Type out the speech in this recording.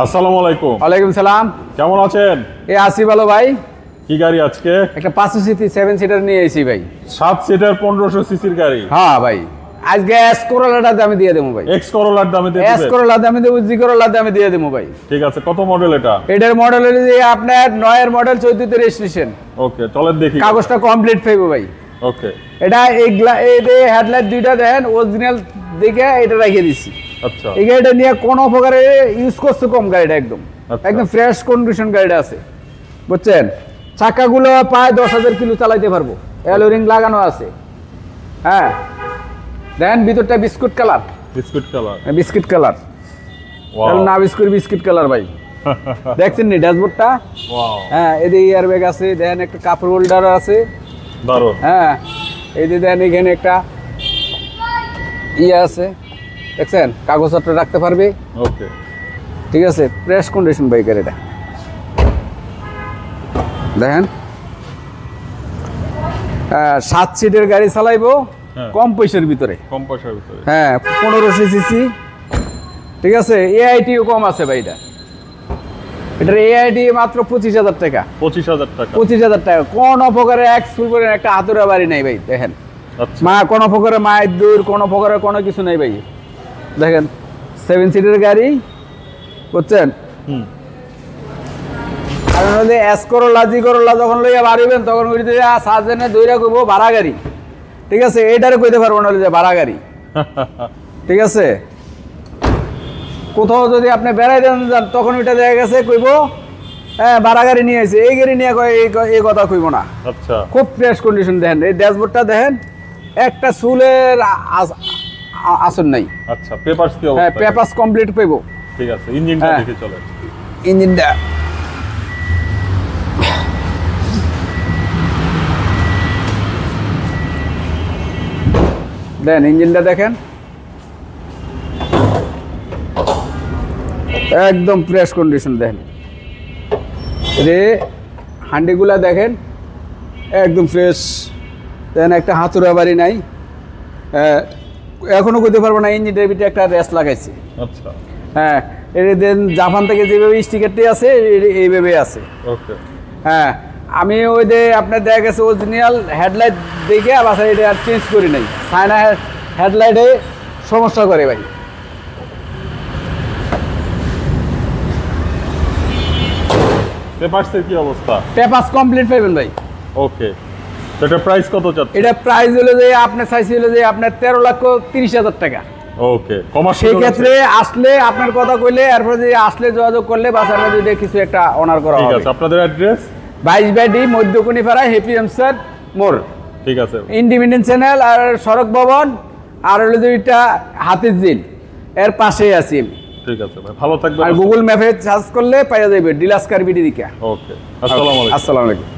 আসসালামু আলাইকুম। ওয়ালাইকুম সালাম। কেমন আছেন? এই আসি ভালো ভাই। কি গাড়ি আজকে? একটা 500 সিসি 7 সিটার নিয়ে এসেছি ভাই। 7 সিটার 1500 সিসির গাড়ি। হ্যাঁ ভাই, আজকে এস করোলাটা দামে দিয়ে দেবো ভাই। এক্স করোলার দামে দিয়ে এস দিবেন? করোলা দামে দেবো, জি করোলা দামে দিয়ে দেবো ভাই। ঠিক আছে, কত মডেল এটা? এটার মডেল হলো যে আপনার 9 এর মডেল 14 তে রেজিস্ট্রেশন। ওকে, চলেন দেখি। কাগজটা কমপ্লিট পাইবো ভাই। ওকে, এটা এই যে হেডলাইট দুইটা দেন অরিজিনাল দেখে এটা রেখে দিছি। আচ্ছা, এই গাড়িটা নিয়ে কোনো প্রকারে ইউজ করছে কম, গাড়িটা একদম আচ্ছা। একদম ফ্রেশ কন্ডিশন গাড়িটা আছে, বুঝছেন? চাকাগুলো প্রায় 10,000 কিলো চালাইতে পারবো, অ্যালোরিং লাগানো আছে। হ্যাঁ, দেন ভিতরটা biscuit colour. Biscuit colour? Biscuit colour, wow, না বিস্কুট কালার ভাই। দেখছেন নি ড্যাশবোর্ডটা? ওয়াও, হ্যাঁ, এদিকে এয়ার ব্যাগ আছে, দেন একটা কাপড় হোল্ডার আছে। দারুণ। হ্যাঁ, এই যে দেন এখানে একটা আছে, দেখছেন? কাগজপত্র রাখতে পারবে। ওকে, ঠিক আছে, ফ্রেশ কন্ডিশন বাইকের এটা। দেখেন 7 সিটের গাড়ি চালাইবো কম পয়সার ভিতরে। কম পয়সার ভিতরে? হ্যাঁ, 1500 সিসি। ঠিক আছে, এআইটিও কম আছে ভাই। এটার এআইটি মাত্র 25,000 টাকা। 25,000 টাকা? 25,000 টাকা। কোন অপকারে এক্সফুল করে একটা হাতুড়া বাড়ি নাই ভাই। দেখেন আচ্ছা, মা কোন প্রকারে মায়ের দূর, কোন প্রকারে কোনো কিছু নাই ভাই। দেখেন 7 সিটের গাড়ি, বুঝছেন? আর হলে এস করোলা জি করোলা যখন লইয়া বাড়িবেন তখন উড়িতে সাজেনে দইরা কইবো ভাড়া গাড়ি। ঠিক আছে, এইটারে কইতে পারবো না যে ভাড়া গাড়ি। ঠিক আছে, কোথাও যদি আপনি বেড়াইতে যান তখন ওইটা দেখা গেছে কইবো হ্যাঁ ভাড়া গাড়ি নিয়ে আসে, এই গাড়ি নিয়ে এই কথা কইবো না। আচ্ছা, খুব ফ্রেশ কন্ডিশন। দেখেন এই ড্যাশবোর্ডটা দেখেন, একটা চুলের আসন নাই। আচ্ছা, পেপারস কি হ্যাঁ, অবস্থা? পেপারস কমপ্লিট পাইবো। ঠিক আছে, ইঞ্জিনটা হ্যাঁ। দেখে চলেন। ইঞ্জিনটা দেন, ইঞ্জিনটা দেখেন একদম ফ্রেশ কন্ডিশন। দেখেন রে হান্ডিগুলা দেখেন একদম ফ্রেশ। দেন একটা হাতুড়া বাড়ি নাই, এখনো করতে পারবো না। ইঞ্জিনের ভিতরে একটা রেস্ট লাগাইছি। আচ্ছা, হ্যাঁ, এর দেন জাপান থেকে যেভাবে স্টিকারটি আছে এইভাবে আছে। ওকে, হ্যাঁ, আমি ওই যে আপনার দেখা গেছে অরিজিনাল হেডলাইট দেখে আবার এটা আর চেঞ্জ করি নাই। চায়না হেডলাইটে সমস্যা করে ভাই। পেপারসের কি অবস্থা? পেপারস কমপ্লিট পাইবেন ভাই। ওকে, তো এটা প্রাইস কত চাচ্ছেন? এটা প্রাইস হলো যে আপনার চাইছিল যে আপনার 13,30,000 টাকা। ওকে, কমার্স? সেই ক্ষেত্রে আসলে আপনার কথা কইলে এরপরে যে আসলে যোগাযোগ করলে বাসার যদি কিছু একটা অনার করা ঠিক হবে। আছে, আপনাদের অ্যাড্রেস? 22/D মধ্যকুনিপাড়া হ্যাপি এমসার মোড়। ঠিক আছে, ইন্ডিপেন্ডেন্ট চ্যানেল আর সড়ক ভবন আর হলো দুইটা হাতির ঝিল এর পাশেই আছি। ঠিক আছে ভাই, ভালো থাকবেন। আর গুগল ম্যাপে সার্চ করলে পাওয়া যাবে ডিলাস কার বিডি দিকে। ওকে, আসসালামু আলাইকুম। আসসালামু আলাইকুম।